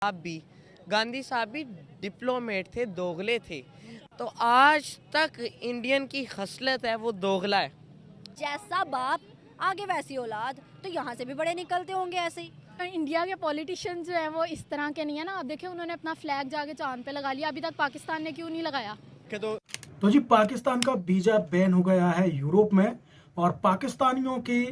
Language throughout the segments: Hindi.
आप भी गांधी साहब भी डिप्लोमेट थे, दोगले थे। तो आज तक इंडियन की खसलत है वो दोगला है। जैसा बाप आगे वैसी औलाद, तो यहाँ से भी बड़े निकलते होंगे ऐसे ही। इंडिया के पॉलिटिशियन जो है वो इस तरह के नहीं है ना। आप देखिए उन्होंने अपना फ्लैग जाके चांद पे लगा लिया, अभी तक पाकिस्तान ने क्यों नहीं लगाया? तो जी पाकिस्तान का वीजा बैन हो गया है यूरोप में, और पाकिस्तानियों की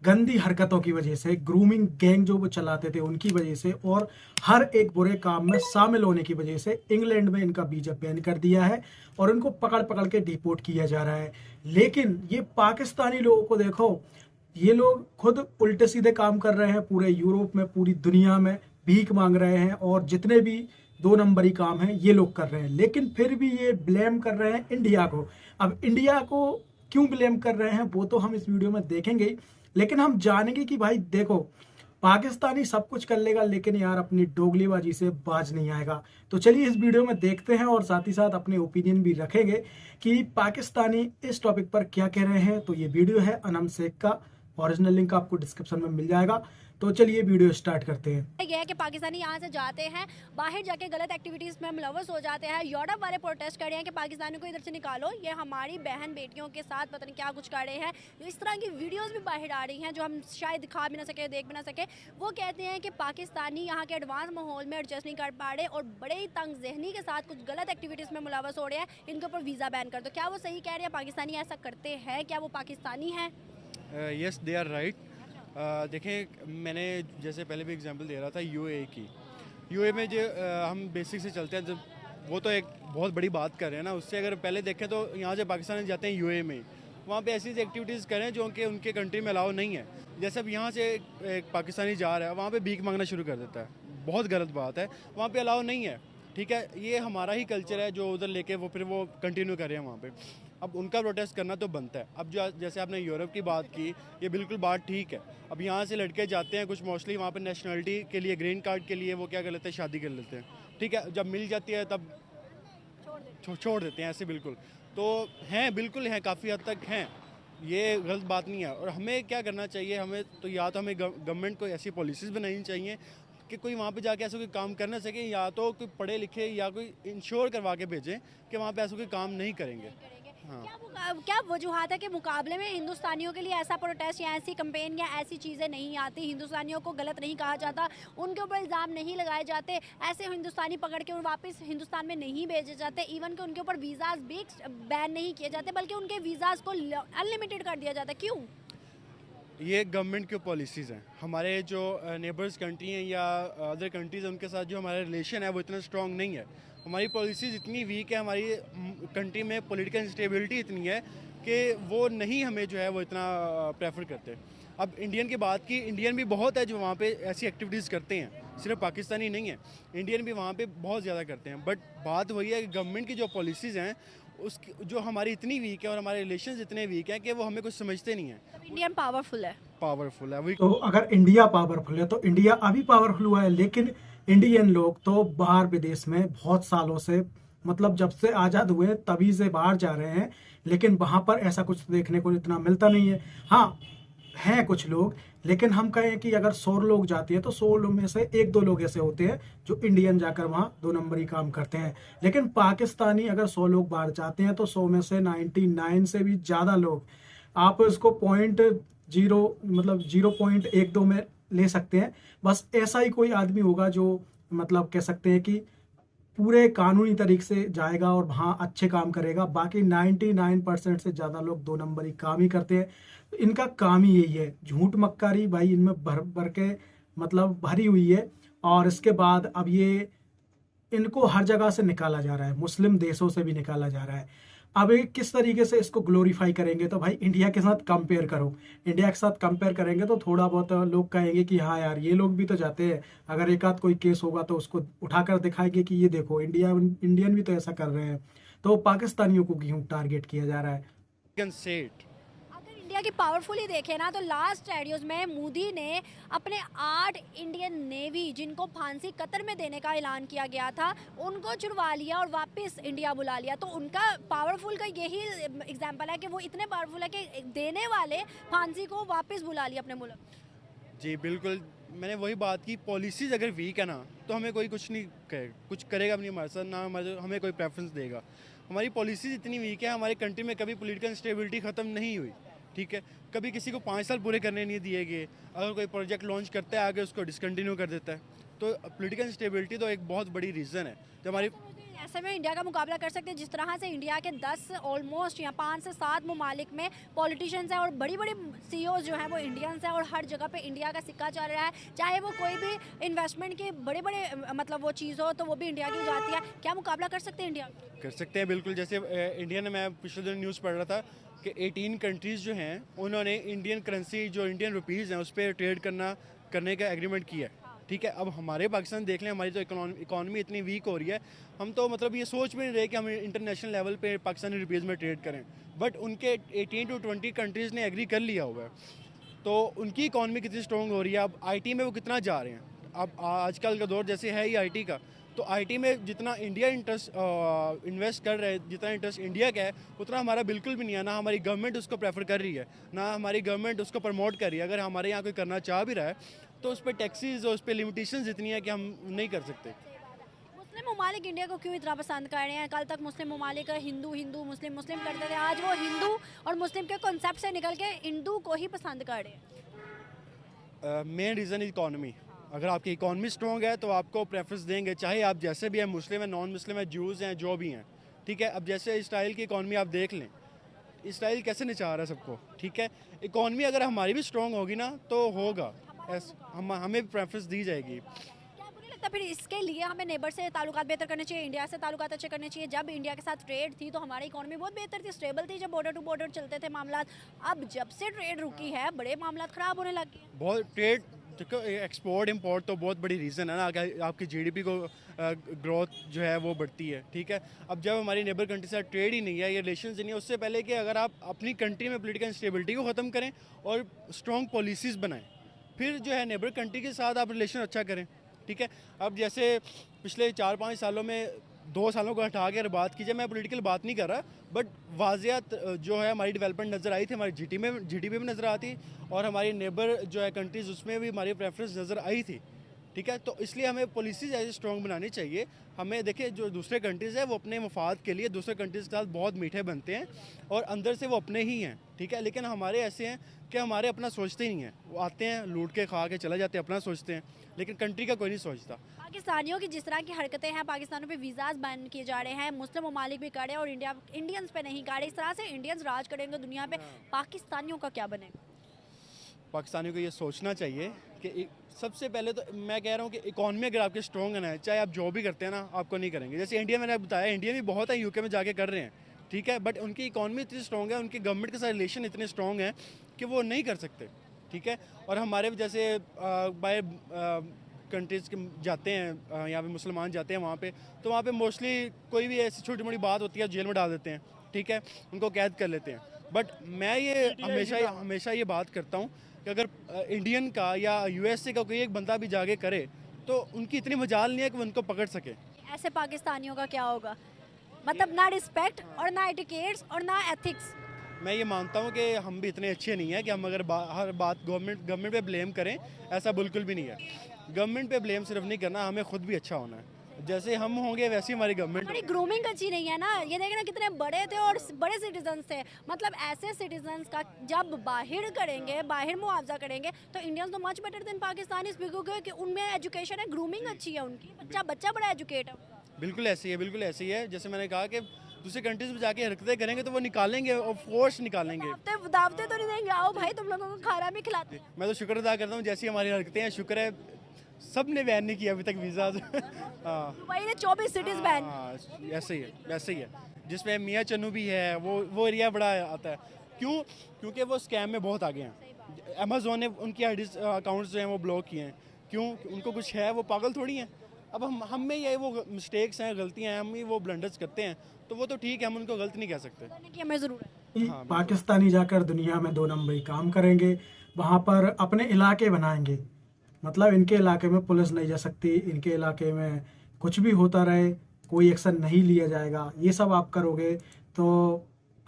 गंदी हरकतों की वजह से, ग्रूमिंग गैंग जो वो चलाते थे उनकी वजह से, और हर एक बुरे काम में शामिल होने की वजह से इंग्लैंड में इनका वीजा बैन कर दिया है और इनको पकड़ पकड़ के डिपोर्ट किया जा रहा है। लेकिन ये पाकिस्तानी लोगों को देखो, ये लोग खुद उल्टे सीधे काम कर रहे हैं, पूरे यूरोप में, पूरी दुनिया में भीख मांग रहे हैं, और जितने भी दो नंबरी काम है ये लोग कर रहे हैं। लेकिन फिर भी ये ब्लेम कर रहे हैं इंडिया को। अब इंडिया को क्यों ब्लेम कर रहे हैं वो तो हम इस वीडियो में देखेंगे ही, लेकिन हम जानेंगे कि भाई देखो, पाकिस्तानी सब कुछ कर लेगा लेकिन यार अपनी डोगलीबाजी से बाज नहीं आएगा। तो चलिए इस वीडियो में देखते हैं और साथ ही साथ अपने ओपिनियन भी रखेंगे कि पाकिस्तानी इस टॉपिक पर क्या कह रहे हैं। तो ये वीडियो है अनम शेख का, ओरिजिनल लिंक आपको डिस्क्रिप्शन में मिल जाएगा। तो चलिए वीडियो स्टार्ट करते हैं। यह है कि पाकिस्तानी यहाँ से जाते हैं, बाहर जाके गलत एक्टिविटीज़ में मुलव्वस हो जाते हैं। यूरोप वाले प्रोटेस्ट कर रहे हैं कि पाकिस्तानियों को इधर से निकालो, ये हमारी बहन बेटियों के साथ पता नहीं क्या कुछ कर रहे हैं। इस तरह की वीडियोस भी बाहर आ रही हैं जो हम शायद दिखा भी ना सके, देख भी ना सके। वो कहते हैं कि पाकिस्तानी यहाँ के एडवांस माहौल में एडजस्ट नहीं कर पा रहे और बड़े ही तंग जहनी के साथ कुछ गलत एक्टिविटीज़ में मुलव्वस हो रहे हैं, इनके ऊपर वीज़ा बैन कर दो। क्या वो सही कह रहे हैं? पाकिस्तानी ऐसा करते हैं? क्या वो पाकिस्तानी हैं? Yes, they are right. देखें, मैंने जैसे पहले भी एग्जांपल दे रहा था यूएई की। यूएई में जो हम बेसिक से चलते हैं, जब वो तो एक बहुत बड़ी बात कर रहे हैं ना, उससे अगर पहले देखें तो यहाँ से पाकिस्तान जाते हैं यूएई में, वहाँ पे ऐसी एक्टिविटीज़ करें जो उनके कंट्री में अलाउ नहीं है। जैसे अब यहाँ से एक पाकिस्तानी जा रहा है, वहाँ पे भीख मांगना शुरू कर देता है, बहुत गलत बात है, वहाँ पे अलाउ नहीं है। ठीक है, ये हमारा ही कल्चर है जो उधर लेके वो फिर वो कंटिन्यू कर रहे हैं वहाँ पे। अब उनका प्रोटेस्ट करना तो बनता है। अब जो जैसे आपने यूरोप की बात की, ये बिल्कुल बात ठीक है। अब यहाँ से लड़के जाते हैं कुछ मोस्टली वहाँ पे नेशनलिटी के लिए, ग्रीन कार्ड के लिए, वो क्या कर लेते हैं, शादी कर लेते हैं। ठीक है, जब मिल जाती है तब छोड़ देते हैं ऐसे। बिल्कुल तो हैं, बिल्कुल हैं, काफ़ी हद तक हैं, ये गलत बात नहीं है। और हमें क्या करना चाहिए, हमें तो या तो हमें गवर्नमेंट को ऐसी पॉलिसीज़ बनानी चाहिए कि कोई वहाँ पे जाके ऐसा कोई काम कर ना सके, या तो कोई पढ़े लिखे या कोई इंश्योर करवा के भेजें कि वहाँ पे ऐसा कोई काम नहीं करेंगे। हाँ। क्या वजूहत है कि मुकाबले में हिंदुस्तानियों के लिए ऐसा प्रोटेस्ट या ऐसी कंपेन या ऐसी चीज़ें नहीं आती? हिंदुस्तानियों को गलत नहीं कहा जाता, उनके ऊपर इल्ज़ाम नहीं लगाए जाते, ऐसे हिंदुस्तानी पकड़ के वापस हिंदुस्तान में नहीं भेजे जाते, इवन कि उनके ऊपर वीज़ाज भी बैन नहीं किए जाते, बल्कि उनके वीज़ाज को अनलिमिटेड कर दिया जाता है। क्यों? ये गवर्नमेंट की पॉलिसीज़ हैं। हमारे जो नेबर्स कंट्री हैं या अदर कंट्रीज़ हैं, उनके साथ जो हमारा रिलेशन है वो इतना स्ट्रॉन्ग नहीं है। हमारी पॉलिसीज़ इतनी वीक है, हमारी कंट्री में पॉलिटिकल इंस्टेबिलिटी इतनी है कि वो नहीं हमें जो है वो इतना प्रेफर करते। अब इंडियन की बात की, इंडियन भी बहुत है जो वहाँ पे ऐसी एक्टिविटीज़ करते हैं, सिर्फ पाकिस्तानी नहीं है, इंडियन भी वहाँ पे बहुत ज़्यादा करते हैं। बट बात वही है कि गवर्नमेंट की जो पॉलिसीज़ हैं उसकी जो हमारी इतनी वीक है और हमारे रिलेशंस इतने वीक हैं कि वो हमें कुछ समझते नहीं हैं। इंडियन पावरफुल है। पावरफुल है। तो अगर इंडिया पावरफुल है तो इंडिया अभी पावरफुल हुआ है, लेकिन इंडियन लोग तो बाहर विदेश में बहुत सालों से, मतलब जब से आज़ाद हुए तभी से बाहर जा रहे हैं, लेकिन वहाँ पर ऐसा कुछ देखने को इतना मिलता नहीं है। हाँ, हैं कुछ लोग, लेकिन हम कहें कि अगर 100 लोग जाते हैं तो 100 लोग में से 1-2 लोग ऐसे होते हैं जो इंडियन जाकर वहाँ दो नंबरी काम करते हैं। लेकिन पाकिस्तानी अगर 100 लोग बाहर जाते हैं तो 100 में से 99 से भी ज़्यादा लोग, आप इसको 0.0 मतलब 0.12 में ले सकते हैं। बस ऐसा ही कोई आदमी होगा जो मतलब कह सकते हैं कि पूरे कानूनी तरीके से जाएगा और वहाँ अच्छे काम करेगा। बाकी 99% से ज़्यादा लोग दो नंबरी काम ही करते हैं। तो इनका काम ही यही है, झूठ मक्कारी भाई इनमें भर भर के मतलब भरी हुई है। और इसके बाद अब ये इनको हर जगह से निकाला जा रहा है, मुस्लिम देशों से भी निकाला जा रहा है। अब ये किस तरीके से इसको ग्लोरीफाई करेंगे, तो भाई इंडिया के साथ कंपेयर करो। इंडिया के साथ कंपेयर करेंगे तो थोड़ा बहुत लोग कहेंगे कि हाँ यार ये लोग भी तो जाते हैं। अगर एक आध कोई केस होगा तो उसको उठाकर दिखाएंगे कि ये देखो इंडियन भी तो ऐसा कर रहे हैं। तो पाकिस्तानियों को क्यों टारगेट किया जा रहा है? अगर इंडिया की पावरफुल ही देखें ना, तो लास्ट रेडियोज में मोदी ने अपने 8 इंडियन नेवी जिनको फांसी कतर में देने का ऐलान किया गया था, उनको छुड़वा लिया और वापस इंडिया बुला लिया। तो उनका पावरफुल का यही एग्जाम्पल है कि वो इतने पावरफुल है कि देने वाले फांसी को वापस बुला लिया अपने मुल्क। जी बिल्कुल, मैंने वही बात की, पॉलिसीज़ अगर वीक है ना तो हमें कोई कुछ नहीं कुछ करेगा भी नहीं हमारे साथ, ना हमें कोई प्रेफरेंस देगा। हमारी पॉलिसीज़ इतनी वीक है, हमारे कंट्री में कभी पॉलिटिकल इंस्टेबिलिटी ख़त्म नहीं हुई, ठीक है। कभी किसी को 5 साल पूरे करने नहीं दिए गए, अगर कोई प्रोजेक्ट लॉन्च करता है आगे उसको डिसकंटिन्यू कर देता है। तो पॉलिटिकल इंस्टेबिलिटी तो एक बहुत बड़ी रीज़न है जो हमारी। ऐसे में इंडिया का मुकाबला कर सकते हैं जिस तरह से इंडिया के 10 ऑलमोस्ट या 5 से 7 ममालिक में पॉलिटिशियंस हैं और बड़ी बड़ी सीईओ जो हैं वो इंडियंस हैं और हर जगह पे इंडिया का सिक्का चल रहा है, चाहे वो कोई भी इन्वेस्टमेंट के बड़े बड़े मतलब वो चीज़ हो तो वो भी इंडिया की जाती है। क्या मुकाबला कर सकते हैं इंडिया? कर सकते हैं बिल्कुल। जैसे इंडिया ने, मैं पिछले दिन न्यूज़ पढ़ रहा था कि 18 कंट्रीज़ जो हैं उन्होंने इंडियन करेंसी जो इंडियन रुपीज़ हैं उस पर ट्रेड करने का एग्रीमेंट किया है, ठीक है। अब हमारे पाकिस्तान देख लें, हमारी तो इकॉनमी इतनी वीक हो रही है, हम तो मतलब ये सोच भी नहीं रहे कि हम इंटरनेशनल लेवल पे पाकिस्तानी रुपीज़ में ट्रेड करें, बट उनके 18 to 20 कंट्रीज़ ने एग्री कर लिया हुआ है। तो उनकी इकॉनमी कितनी स्ट्रॉन्ग हो रही है, अब आईटी में वो कितना जा रहे हैं। अब आजकल का दौर जैसे है ही आईटी का, तो आईटी में जितना इंडिया इन्वेस्ट कर रहा है, जितना इंटरेस्ट इंडिया का है उतना हमारा बिल्कुल भी नहीं है। ना हमारी गवर्नमेंट उसको प्रेफर कर रही है, ना हमारी गवर्नमेंट उसको प्रमोट कर रही है। अगर हमारे यहाँ कोई करना चाह भी रहा है तो उस पर टैक्सीज और उस पर लिमिटेशंस इतनी है कि हम नहीं कर सकते। मुस्लिम ममालिक इंडिया को क्यों इतना पसंद कर रहे हैं? कल तक मुस्लिम ममालिक हिंदू हिंदू मुस्लिम मुस्लिम करते थे, आज वो हिंदू और मुस्लिम के कॉन्सेप्ट से निकल के हिंदू को ही पसंद कर रहे हैं। Main reason economy. अगर आपकी इकॉनमी स्ट्रॉन्ग है तो आपको प्रेफरेंस देंगे, चाहे आप जैसे भी हैं, मुस्लिम है, नॉन मुस्लिम है, जूज़ हैं, जो भी हैं, ठीक है। अब जैसे इसराइल की इकॉनमी आप देख लें, इसराइल कैसे नचा रहा है सबको, ठीक है। इकॉनमी अगर हमारी भी स्ट्रॉन्ग होगी ना तो होगा, हमें प्रेफरेंस दी जाएगी। क्या आपको नहीं लगता फिर इसके लिए हमें नेबर से ताल्लुकात बेहतर करने चाहिए, इंडिया से ताल्लुकात अच्छे करने चाहिए? जब इंडिया के साथ ट्रेड थी तो हमारी इकॉनमी बहुत बेहतर थी, स्टेबल थी, जब बॉर्डर टू बॉर्डर चलते थे मामला। अब जब से ट्रेड रुकी है बड़े मामला ख़राब होने लगे हैं। बहुत ट्रेड, देखो एक्सपोर्ट इंपोर्ट तो बहुत बड़ी रीज़न है ना, अगर आपकी जीडीपी को ग्रोथ जो है वो बढ़ती है, ठीक है। अब जब हमारी नेबर कंट्री से ट्रेड ही नहीं है, ये रिलेशंस नहीं है, उससे पहले कि अगर आप अपनी कंट्री में पॉलिटिकल इंस्टेबिलिटी को ख़त्म करें और स्ट्रॉन्ग पॉलिसीज़ बनाएं, फिर जो है नेबर कंट्री के साथ आप रिलेशन अच्छा करें, ठीक है। अब जैसे पिछले 4-5 सालों में 2 सालों को हटा के अगर बात कीजिए, मैं पॉलिटिकल बात नहीं कर रहा, बट वाज़ियत जो है हमारी डेवलपमेंट नज़र आई थी, हमारी जीडीपी में नज़र आती, और हमारी नेबर जो है कंट्रीज़ उसमें भी हमारी प्रेफरेंस नज़र आई थी, ठीक है। तो इसलिए हमें पॉलिसीज़ ऐसी स्ट्रॉन्ग बनानी चाहिए। हमें देखिए, जो दूसरे कंट्रीज़ है वो अपने मफाद के लिए दूसरे कंट्रीज़ के साथ बहुत मीठे बनते हैं और अंदर से वो अपने ही हैं, ठीक है। लेकिन हमारे ऐसे हैं कि हमारे अपना सोचते ही नहीं हैं, वो आते हैं लूट के खा के चले जाते हैं, अपना सोचते हैं, लेकिन कंट्री का कोई नहीं सोचता। पाकिस्तानियों की जिस तरह की हरकतें हैं, पाकिस्तानों पे वीज़ाज बैन किए जा रहे हैं, मुस्लिम ममालिक भी कर रहे हैं और इंडियंस पे नहीं कर रहे। इस तरह से इंडियंस राज करेंगे दुनिया पे, पाकिस्तानियों का क्या बनेगा? पाकिस्तानियों को ये सोचना चाहिए कि सबसे पहले तो मैं कह रहा हूँ कि इकॉनमी अगर आपके स्ट्रॉन्ग है ना, चाहे आप जो भी करते हैं ना, आपको नहीं करेंगे। जैसे इंडिया, मैंने बताया इंडिया भी बहुत है, यूके में जाके कर रहे हैं, ठीक है, बट उनकी इकॉनमी इतनी स्ट्रॉन्ग है, उनकी गवर्नमेंट के साथ रिलेशन इतने स्ट्रॉन्ग हैं कि वो नहीं कर सकते, ठीक है। और हमारे जैसे बाय कंट्रीज़ के जाते हैं, यहाँ पे मुसलमान जाते हैं वहाँ पे, तो वहाँ पे मोस्टली कोई भी ऐसी छोटी मोटी बात होती है जेल में डाल देते हैं, ठीक है, उनको कैद कर लेते हैं। बट मैं ये हमेशा ये बात करता हूँ कि अगर इंडियन का या यूएसए का कोई एक बंदा भी जाके करे तो उनकी इतनी मजाल नहीं है कि वो उनको पकड़ सके। ऐसे पाकिस्तानियों का क्या होगा? मतलब ना रिस्पेक्ट और ना एटिकेट्स और ना एथिक्स। मैं ये मानता हूँ कि हम भी इतने अच्छे नहीं हैं कि हम अगर हर बात गवर्नमेंट पे ब्लेम करें, ऐसा बिल्कुल भी नहीं है। गवर्नमेंट पे ब्लेम सिर्फ नहीं करना, हमें खुद भी अच्छा होना है। जैसे हम होंगे वैसे हमारी गवर्नमेंट। हमारी ग्रूमिंग अच्छी नहीं है ना, ये देखना कितने बड़े थे और बड़े सिटीजन्स थे। मतलब ऐसे सिटीजन्स का जब बाहर करेंगे, बाहर मुआवजा करेंगे, तो इंडियंस तो मच बेटर देन पाकिस्तानीज, क्योंकि उनमें एजुकेशन है, ग्रूमिंग अच्छी है उनकी, बच्चा बड़ा एजुकेट है। बिल्कुल ऐसी है, बिल्कुल ऐसी है। जैसे मैंने कहा कि दूसरी कंट्रीज में जाके हरकतें करेंगे तो वो निकालेंगे और फोर्स निकालेंगे। दावते तो नहीं देंगे, आओ भाई तुम लोगों को खाना भी खिलाते हैं। मैं तो शुक्र अदा करता हूँ, जैसी हमारी हरकतें हैं, शुक्र है सब ने बैन नहीं किया अभी तक वीज़ा। दुबई ने 24 सिटीज बैन। ऐसे ही है, वैसे ही है। जिसमें मियाँ चन्नू भी है, वो एरिया बड़ा आता है। क्यों? क्योंकि वो स्कैम में बहुत आगे हैं। अमेज़ोन ने उनकी अकाउंट्स जो हैं वो ब्लॉक किए हैं। क्यों? उनको कुछ है, वो पागल थोड़ी हैं। अब हम में ये वो मिस्टेक्स हैं, गलतियाँ हैं, हम ही वो ब्लंडर्स करते हैं, तो वो तो ठीक है, हम उनको गलत नहीं कह सकते। कि हमें ज़रूर है। पाकिस्तानी जाकर दुनिया में 2 नंबरी काम करेंगे, वहाँ पर अपने इलाके बनाएंगे। मतलब इनके इलाके में पुलिस नहीं जा सकती, इनके इलाके में कुछ भी होता रहे कोई एक्शन नहीं लिया जाएगा। ये सब आप करोगे तो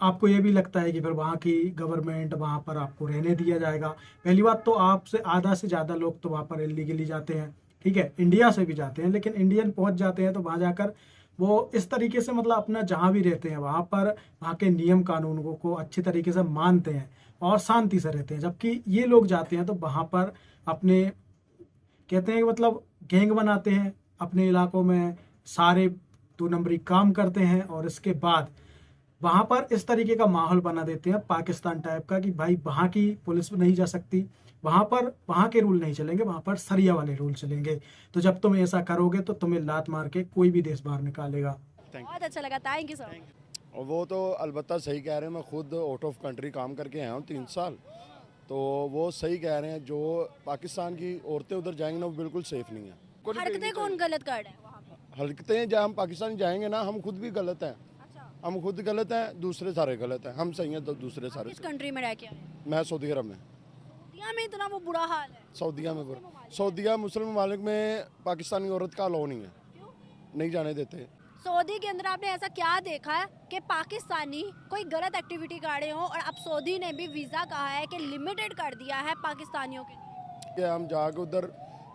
आपको ये भी लगता है कि फिर वहाँ की गवर्नमेंट वहाँ पर आपको रहने दिया जाएगा? पहली बात तो आपसे आधा से ज़्यादा लोग तो वहाँ पर इलीगली जाते हैं, ठीक है, इंडिया से भी जाते हैं, लेकिन इंडियन पहुँच जाते हैं तो वहाँ जाकर वो इस तरीके से मतलब अपना जहाँ भी रहते हैं वहाँ पर वहाँ के नियम कानूनों को अच्छी तरीके से मानते हैं और शांति से रहते हैं। जबकि ये लोग जाते हैं तो वहाँ पर अपने कहते हैं कि मतलब गैंग बनाते हैं अपने इलाकों में, सारे 2 नंबरी काम करते हैं और इसके बाद वहाँ पर इस तरीके का माहौल बना देते हैं पाकिस्तान टाइप का कि भाई वहाँ की पुलिस नहीं जा सकती, वहाँ पर वहाँ के रूल नहीं चलेंगे, वहाँ पर सरिया वाले रूल चलेंगे। तो जब तुम ऐसा करोगे तो तुम्हें लात मार के कोई भी देश बाहर निकालेगा। बहुत अच्छा लगा, थैंक यू सर। और वो तो अलबत्ता सही कह रहे हैं, मैं खुद आउट ऑफ कंट्री काम करके आया हूँ 3 साल, तो वो सही कह रहे हैं। जो पाकिस्तान की औरतें उधर जाएंगी ना वो बिल्कुल सेफ नहीं है। हरकतें कौन गलत कर रहा है वहाँ पे? हरकतें जब हम पाकिस्तान जाएंगे ना हम खुद भी गलत हैं, अच्छा, हम खुद गलत हैं, दूसरे सारे गलत हैं, हम सही हैं तो दूसरे सारे किस सही। कंट्री में रह के आए? मैं सऊदी अरब में, सऊदीया में इतना वो बुरा हाल है? सऊदीया में सऊदीया मुस्लिम ममालिक में पाकिस्तानी औरत का अलाउ नहीं है, क्यों? नहीं जाने देते। सऊदी के अंदर आपने ऐसा क्या देखा है कि पाकिस्तानी कोई गलत एक्टिविटी कर रहे हो और अब सऊदी ने भी वीज़ा कहा है कि लिमिटेड कर दिया है पाकिस्तानियों के लिए? कि हम जाके उधर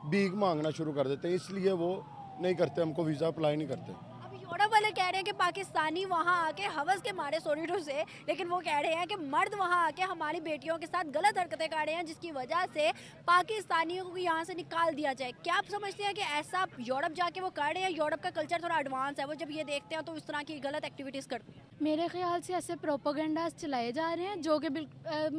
भीख मांगना शुरू कर देते हैं, इसलिए वो नहीं करते, हमको वीज़ा अप्लाई नहीं करते। अब यूरोप वाले कह रहे हैं कि पाकिस्तानी वहाँ आके हवस के मारे, सॉरी टू से, लेकिन वो कह रहे हैं कि मर्द वहाँ आके हमारी बेटियों के साथ गलत हरकतें कर रहे हैं जिसकी वजह से पाकिस्तानियों को यहाँ से निकाल दिया जाए। क्या आप समझते हैं कि ऐसा यूरोप जाके वो कर रहे हैं? यूरोप का कल्चर थोड़ा एडवांस है, वो जब ये देखते हैं तो इस तरह की गलत एक्टिविटीज़ करते हैं। मेरे ख्याल से ऐसे प्रोपोगंडास चलाए जा रहे हैं जो कि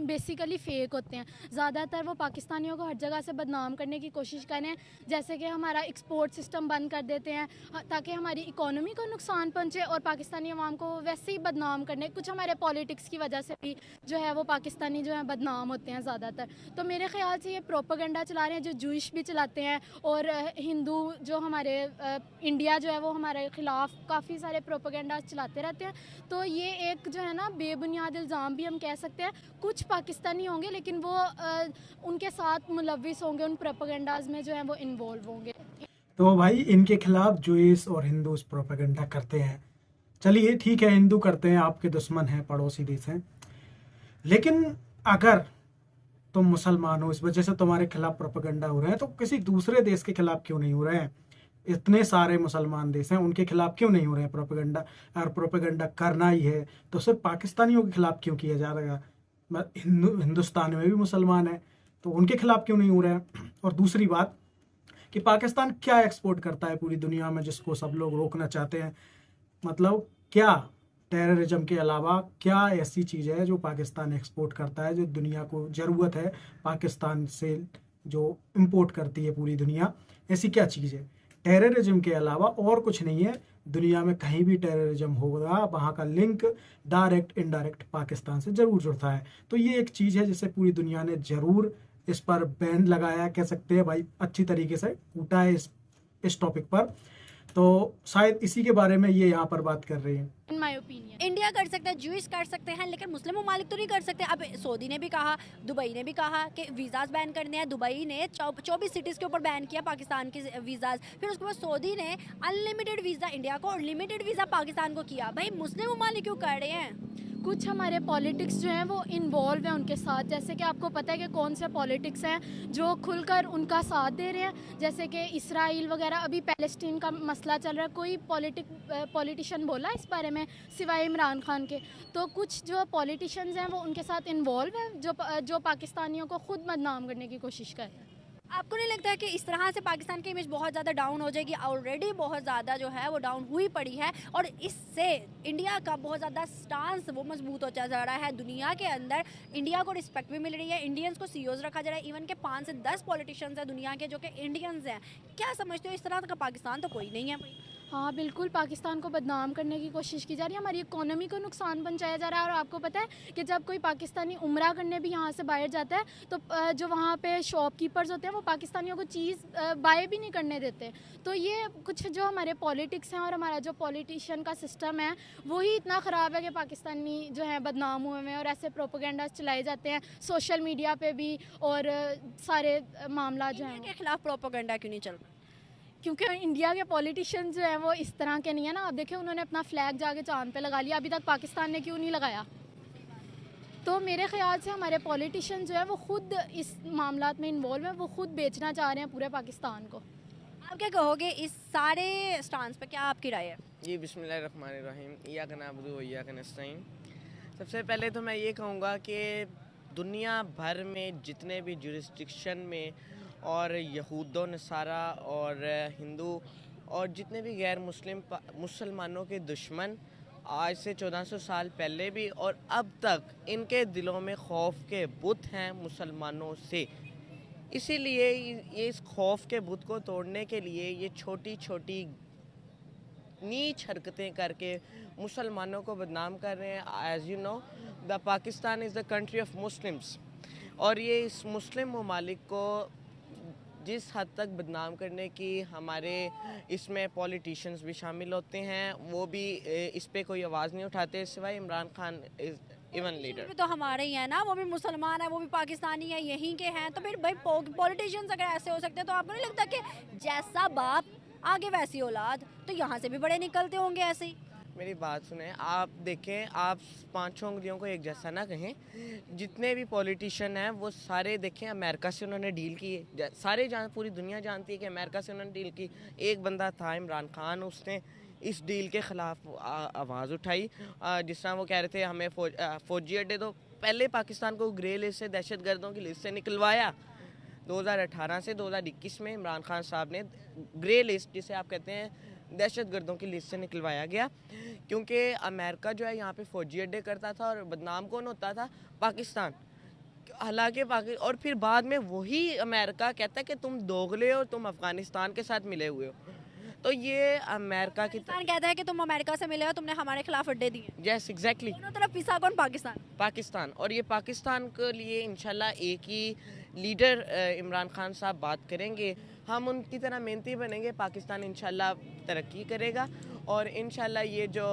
बेसिकली फेक होते हैं। ज़्यादातर वो पाकिस्तानियों को हर जगह से बदनाम करने की कोशिश कर रहे हैं, जैसे कि हमारा एक्सपोर्ट सिस्टम बंद कर देते हैं ताकि हमारी इकोनॉमी को नुकसान पहुंचे और पाकिस्तानी अवाम को वैसे ही बदनाम करने, कुछ हमारे पॉलिटिक्स की वजह से भी जो है वो पाकिस्तानी जो है बदनाम होते हैं ज़्यादातर। तो मेरे ख्याल से ये प्रोपोगंडा चला रहे हैं, जो जूइश भी चलाते हैं और हिंदू जो हमारे इंडिया जो है वो हमारे ख़िलाफ़ काफ़ी सारे प्रोपोगंडा चलाते रहते हैं। तो ये एक जो है ना बेबुनियाद इल्ज़ाम भी हम कह सकते हैं। कुछ पाकिस्तानी होंगे लेकिन वो उनके साथ मुलविस होंगे, उन प्रोपोगंडाज में जो है वो इन्वॉल्व होंगे। तो भाई इनके खिलाफ जूइस और हिंदूस प्रोपेगेंडा करते हैं, चलिए ठीक है, हिंदू करते हैं, आपके दुश्मन हैं, पड़ोसी देश हैं, लेकिन अगर तुम मुसलमान हो, इस वजह से तुम्हारे खिलाफ प्रोपेगेंडा हो रहे हैं, तो किसी दूसरे देश के खिलाफ क्यों नहीं हो रहे हैं? इतने सारे मुसलमान देश हैं, उनके खिलाफ क्यों नहीं हो रहे हैं प्रोपेगेंडा? अगर प्रोपेगेंडा करना ही है तो सिर्फ पाकिस्तानियों के खिलाफ क्यों किया जा रहा है? हिंदुस्तान में भी मुसलमान है तो उनके खिलाफ क्यों नहीं हो रहा है? और दूसरी बात कि पाकिस्तान क्या एक्सपोर्ट करता है पूरी दुनिया में जिसको सब लोग रोकना चाहते हैं? मतलब क्या टेररिज्म के अलावा क्या ऐसी चीज़ है जो पाकिस्तान एक्सपोर्ट करता है, जो दुनिया को ज़रूरत है पाकिस्तान से जो इंपोर्ट करती है पूरी दुनिया? ऐसी क्या चीज़ है? टेररिज्म के अलावा और कुछ नहीं है। दुनिया में कहीं भी टेररिज्म होगा वहाँ का लिंक डायरेक्ट इनडायरेक्ट पाकिस्तान से ज़रूर जुड़ता है। तो ये एक चीज़ है जिसे पूरी दुनिया ने ज़रूर इस पर बैन लगाया, कह सकते हैं भाई, अच्छी तरीके से कूटा है इस टॉपिक पर। तो शायद इसी के बारे में ये यहाँ पर बात कर रही है। इन माय ओपिनियन इंडिया कर सकता है, जूइश कर सकते हैं, लेकिन मुस्लिम ममालिक तो नहीं कर सकते। अब सऊदी ने भी कहा, दुबई ने भी कहा कि वीज़ाज बैन करने हैं। दुबई ने 24 सिटीज़ के ऊपर बैन किया पाकिस्तान के वीज़ाज। फिर उसके बाद सऊदी ने अनलिमिटेड वीज़ा इंडिया को और लिमिटेड वीज़ा पाकिस्तान को किया। भाई मुस्लिम ममालिक क्यों कर रहे हैं? कुछ हमारे पॉलिटिक्स जो हैं वो इन्वॉल्व हैं उनके साथ, जैसे कि आपको पता है कि कौन से पॉलिटिक्स हैं जो खुलकर उनका साथ दे रहे हैं, जैसे कि इसराइल वगैरह। अभी पैलेस्टीन का मसला चल रहा है, कोई पॉलिटिशियन बोला इस बारे में सिवाय इमरान खान के? तो कुछ जो पॉलिटिशियंस हैं वो उनके साथ इन्वॉल्व हैं जो पाकिस्तानियों को खुद बदनाम करने की कोशिश कर रहे हैं। आपको नहीं लगता है कि इस तरह से पाकिस्तान की इमेज बहुत ज़्यादा डाउन हो जाएगी? ऑलरेडी बहुत ज़्यादा जो है वो डाउन हुई पड़ी है और इससे इंडिया का बहुत ज़्यादा स्टांस वो मजबूत होता जा रहा है। दुनिया के अंदर इंडिया को रिस्पेक्ट भी मिल रही है, इंडियंस को सीईओज रखा जा रहा है, इवन के 5 से 10 पॉलिटिशियंस हैं दुनिया के जो कि इंडियंस हैं। क्या समझते हो, इस तरह का पाकिस्तान तो कोई नहीं है भाई? हाँ बिल्कुल, पाकिस्तान को बदनाम करने की कोशिश की जा रही है, हमारी इकोनॉमी को नुकसान पहुंचाया जा रहा है। और आपको पता है कि जब कोई पाकिस्तानी उम्रा करने भी यहाँ से बाहर जाता है तो जो वहाँ पे शॉपकीपर्स होते हैं वो पाकिस्तानियों को चीज़ बाय भी नहीं करने देते। तो ये कुछ जो हमारे पॉलिटिक्स हैं और हमारा जो पॉलिटिशियन का सिस्टम है वही इतना ख़राब है कि पाकिस्तानी जो है बदनाम हुए हैं और ऐसे प्रोपोगंडा चलाए जाते हैं सोशल मीडिया पर भी और सारे मामला जो हैं के खिलाफ प्रोपोगंडा क्यों नहीं चल रहा? क्योंकि इंडिया के पॉलिटिशियन जो है वो इस तरह के नहीं है ना। आप देखिए उन्होंने अपना फ्लैग जाके चांद पे लगा लिया, अभी तक पाकिस्तान ने क्यों नहीं लगाया? तो मेरे ख्याल से हमारे पॉलिटिशियन जो है वो खुद इस मामलात में इन्वॉल्व हैं, वो खुद बेचना चाह रहे हैं पूरे पाकिस्तान को। आप क्या कहोगे इस सारे स्टांस पे, क्या आपकी राय है? जी बिस्मिल्लाहिर्रहमानिर्रहीम इय्याक नअबुदु व इय्याक नस्तईन। सबसे पहले तो मैं ये कहूँगा कि दुनिया भर में जितने भी जुरिस्डिक्शन में और यहूद नसारा और हिंदू और जितने भी गैर मुसलमानों के दुश्मन आज से 1400 साल पहले भी और अब तक इनके दिलों में खौफ के बुत हैं मुसलमानों से। इसीलिए ये इस खौफ के बुत को तोड़ने के लिए ये छोटी छोटी नीच हरकतें करके मुसलमानों को बदनाम कर रहे हैं। As you know the Pakistan is the country of Muslims, और ये इस मुस्लिम ममालिक को जिस हद तक बदनाम करने की हमारे इसमें पॉलिटिशियंस भी शामिल होते हैं, वो भी इस पे कोई आवाज़ नहीं उठाते सिवाय Imran Khan is even leader. भी तो हमारे ही है ना, वो भी मुसलमान है, वो भी पाकिस्तानी है, यहीं के हैं। तो फिर भाई पॉलिटिशियंस अगर ऐसे हो सकते हैं तो आपको नहीं लगता कि जैसा बाप आगे वैसी औलाद, तो यहाँ से भी बड़े निकलते होंगे ऐसे ही? मेरी बात सुने, आप देखें, आप पांचों उंगलियों को एक जैसा ना कहें। जितने भी पॉलिटिशियन हैं वो सारे देखें अमेरिका से उन्होंने डील की है। सारे पूरी दुनिया जानती है कि अमेरिका से उन्होंने डील की। एक बंदा था इमरान खान, उसने इस डील के ख़िलाफ़ आवाज़ उठाई। जिस तरह वो कह रहे थे हमें फौजी अड्डे दो। पहले पाकिस्तान को ग्रे लिस्ट से, दहशत गर्दों की लिस्ट से निकलवाया। 2018 से 2021 में इमरान खान साहब ने ग्रे लिस्ट, जिसे आप कहते हैं दहशत गर्दों की लिस्ट से निकलवाया गया, क्योंकि अमेरिका जो है यहाँ पे फौजी अड्डे करता था और बदनाम कौन होता था? पाकिस्तान। हालांकि और फिर बाद में वही अमेरिका कहता है कि तुम दोगले हो, तुम अफगानिस्तान के साथ मिले हुए हो। तो ये अमेरिका की पाकिस्तान कहता है कि तुम अमेरिका से मिले हो, तुमने हमारे खिलाफ अड्डे दिए। यस एग्जैक्टली, दोनों तरफ पिसा कौन? पाकिस्तान। और ये पाकिस्तान के लिए इंशाल्लाह एक ही लीडर इमरान खान साहब बात करेंगे, हम उनकी तरह मेहनती बनेंगे, पाकिस्तान इंशाल्लाह तरक्की करेगा। और इंशाल्लाह ये जो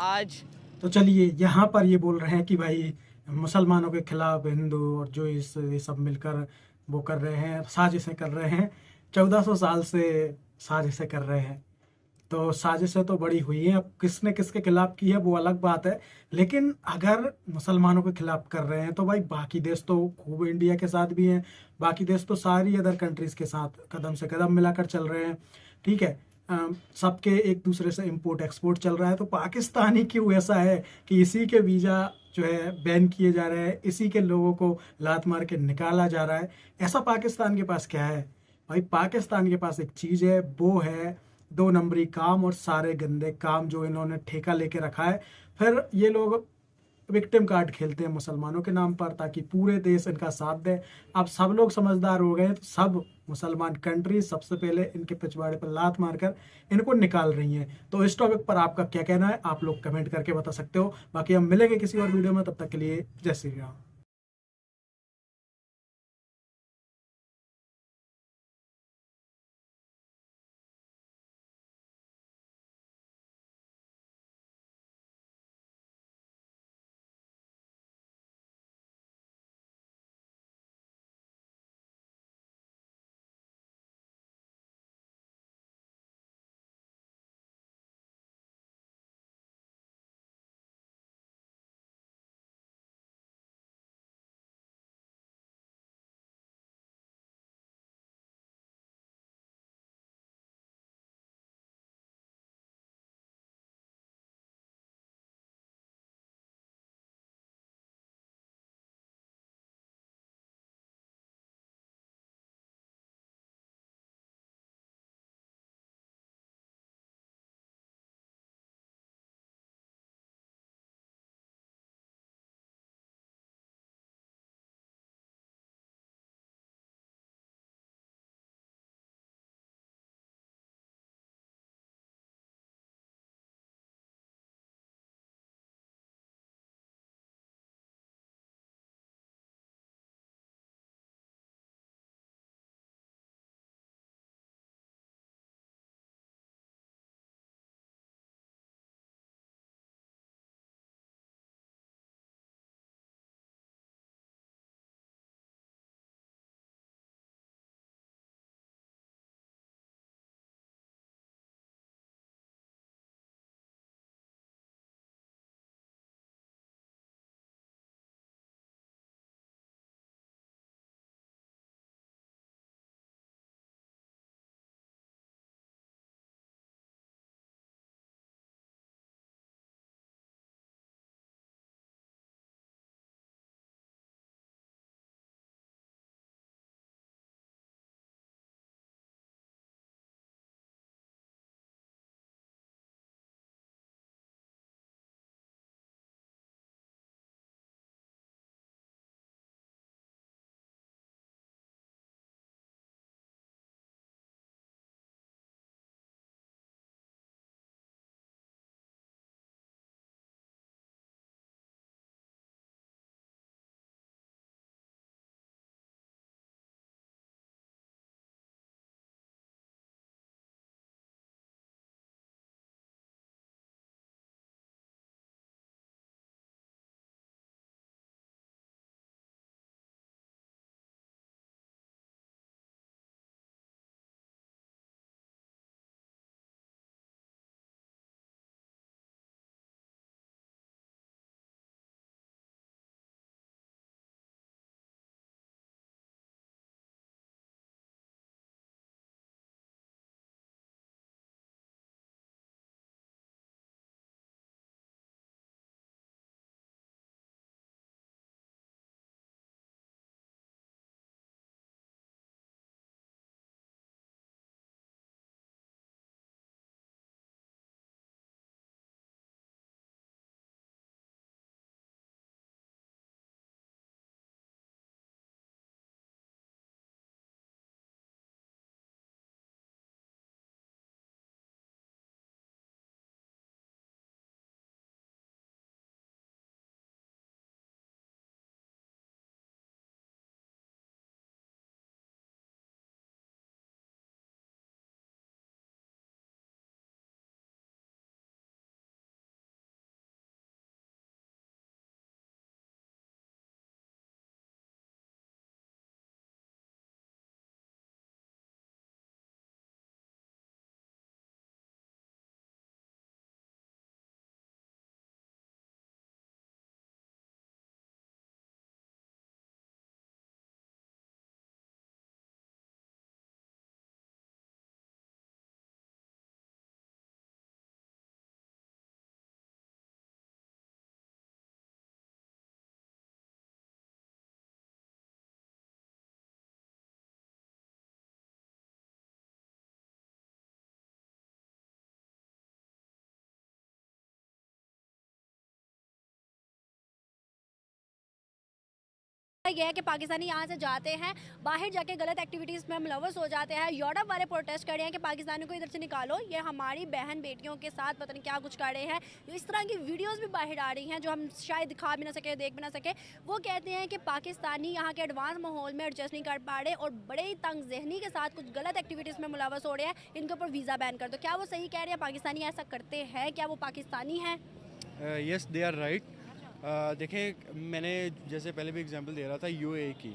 आज तो चलिए यहाँ पर ये बोल रहे हैं कि भाई मुसलमानों के खिलाफ हिंदू और जो ये सब मिलकर वो कर रहे हैं, साजिशें कर रहे हैं, 1400 साल से साजिशें कर रहे हैं। तो साजिशें तो बड़ी हुई हैं, अब किसने किसके खिलाफ की है वो अलग बात है। लेकिन अगर मुसलमानों के खिलाफ कर रहे हैं तो भाई बाकी देश तो खूब इंडिया के साथ भी हैं, बाकी देश तो सारी अदर कंट्रीज के साथ कदम से कदम मिलाकर चल रहे हैं। ठीक है, सबके एक दूसरे से इंपोर्ट एक्सपोर्ट चल रहा है। तो पाकिस्तान ही क्यों ऐसा है कि इसी के वीज़ा जो है बैन किए जा रहे हैं, इसी के लोगों को लात मार के निकाला जा रहा है? ऐसा पाकिस्तान के पास क्या है भाई? पाकिस्तान के पास एक चीज़ है, वो है 2 नंबरी काम और सारे गंदे काम जो इन्होंने ठेका लेके रखा है। फिर ये लोग विक्टिम कार्ड खेलते हैं मुसलमानों के नाम पर ताकि पूरे देश इनका साथ दे। अब सब लोग समझदार हो गए, तो सब मुसलमान कंट्री सबसे पहले इनके पिछवाड़े पर लात मारकर इनको निकाल रही हैं। तो इस टॉपिक पर आपका क्या कहना है, आप लोग कमेंट करके बता सकते हो। बाकी हम मिलेंगे किसी और वीडियो में, तब तक के लिए जय श्री राम। गया है कि पाकिस्तानी यहाँ से जाते हैं, बाहर जाके गलत एक्टिविटीज़ में मुलव्वस हो जाते हैं। यूरोप वाले प्रोटेस्ट कर रहे हैं कि पाकिस्तानियों को इधर से निकालो, ये हमारी बहन बेटियों के साथ पता नहीं क्या कुछ कर रहे हैं। इस तरह की वीडियोज़ भी बाहर आ रही हैं जो हम शायद दिखा भी ना सके, देख भी ना सके। वो कहते हैं कि पाकिस्तानी यहाँ के एडवांस माहौल में एडजस्ट नहीं कर पा रहे और बड़े ही तंग जहनी के साथ कुछ गलत एक्टिविटीज़ में मुलव्वस हो रहे हैं, इनके ऊपर वीज़ा बैन कर दो। क्या वो सही कह रहे हैं? पाकिस्तानी ऐसा करते हैं? क्या वो पाकिस्तानी हैं? Yes, they are right. देखें, मैंने जैसे पहले भी एग्जांपल दे रहा था यूएई की।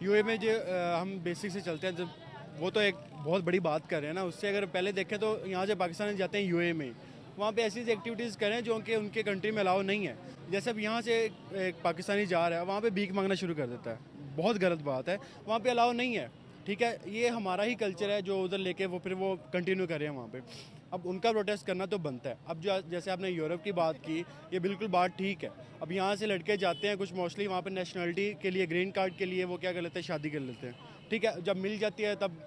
यूएई में जो हम बेसिक से चलते हैं, जब वो तो एक बहुत बड़ी बात कर रहे हैं ना, उससे अगर पहले देखें तो यहाँ से पाकिस्तानी जाते हैं यूएई में, वहाँ पे ऐसी एक्टिविटीज़ करें जो कि उनके कंट्री में अलाउ नहीं है। जैसे अब यहाँ से एक पाकिस्तानी जा रहा है, वहाँ पे भीख मांगना शुरू कर देता है, बहुत गलत बात है, वहाँ पे अलाउ नहीं है। ठीक है, ये हमारा ही कल्चर है जो उधर लेके वो फिर वो कंटिन्यू कर रहे हैं वहाँ पे। अब उनका प्रोटेस्ट करना तो बनता है। अब जो जैसे आपने यूरोप की बात की, ये बिल्कुल बात ठीक है। अब यहाँ से लड़के जाते हैं कुछ मोस्टली वहाँ पे नेशनलिटी के लिए, ग्रीन कार्ड के लिए वो क्या कर लेते हैं, शादी कर लेते हैं। ठीक है, जब मिल जाती है तब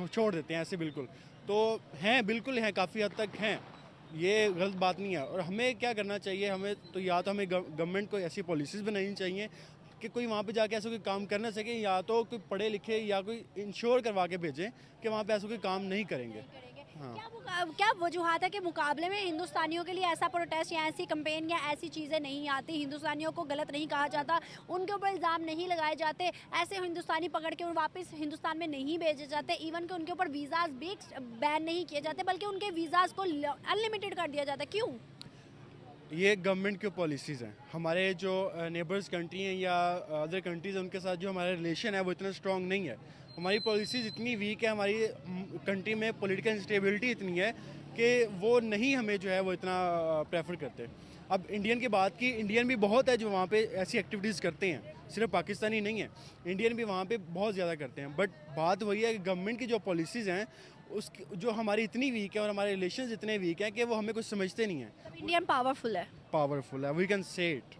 छोड़ देते हैं ऐसे। बिल्कुल तो हैं, बिल्कुल हैं, काफ़ी हद तक हैं, ये गलत बात नहीं है। और हमें क्या करना चाहिए, हमें तो या तो हमें गवर्नमेंट को ऐसी पॉलिसीज़ बनानी चाहिए कि कोई वहाँ पे जाके ऐसा कोई काम कर ना सके, या तो कोई पढ़े लिखे या कोई इंश्योर करवा के भेजें कि वहाँ पे ऐसा कोई काम नहीं करेंगे। हाँ। क्या वजूहत है कि मुकाबले में हिंदुस्तानियों के लिए ऐसा प्रोटेस्ट या ऐसी कंपेन या ऐसी चीज़ें नहीं आती? हिंदुस्तानियों को गलत नहीं कहा जाता, उनके ऊपर इल्ज़ाम नहीं लगाए जाते, ऐसे हिंदुस्तानी पकड़ के वापस हिंदुस्तान में नहीं भेजे जाते, इवन कि उनके ऊपर वीज़ाज भी बैन नहीं किए जाते, बल्कि उनके वीज़ाज को अनलिमिटेड कर दिया जाता है। क्यों? ये गवर्नमेंट की पॉलिसीज़ हैं। हमारे जो नेबर्स कंट्री हैं या अदर कंट्रीज़ हैं, उनके साथ जो हमारा रिलेशन है वो इतना स्ट्रॉन्ग नहीं है। हमारी पॉलिसीज़ इतनी वीक है, हमारी कंट्री में पॉलिटिकल इंस्टेबिलिटी इतनी है कि वो नहीं हमें जो है वो इतना प्रेफर करते। अब इंडियन की बात की, इंडियन भी बहुत है जो वहाँ पे ऐसी एक्टिविटीज़ करते हैं, सिर्फ पाकिस्तानी नहीं है, इंडियन भी वहाँ पे बहुत ज़्यादा करते हैं। बट बात वही है कि गवर्नमेंट की जो पॉलिसीज़ हैं उस जो हमारी इतनी वीक है और हमारे रिलेशंस इतने वीक हैं कि वो हमें कुछ समझते नहीं हैं। इंडियन पावरफुल है, वी कैन से इट।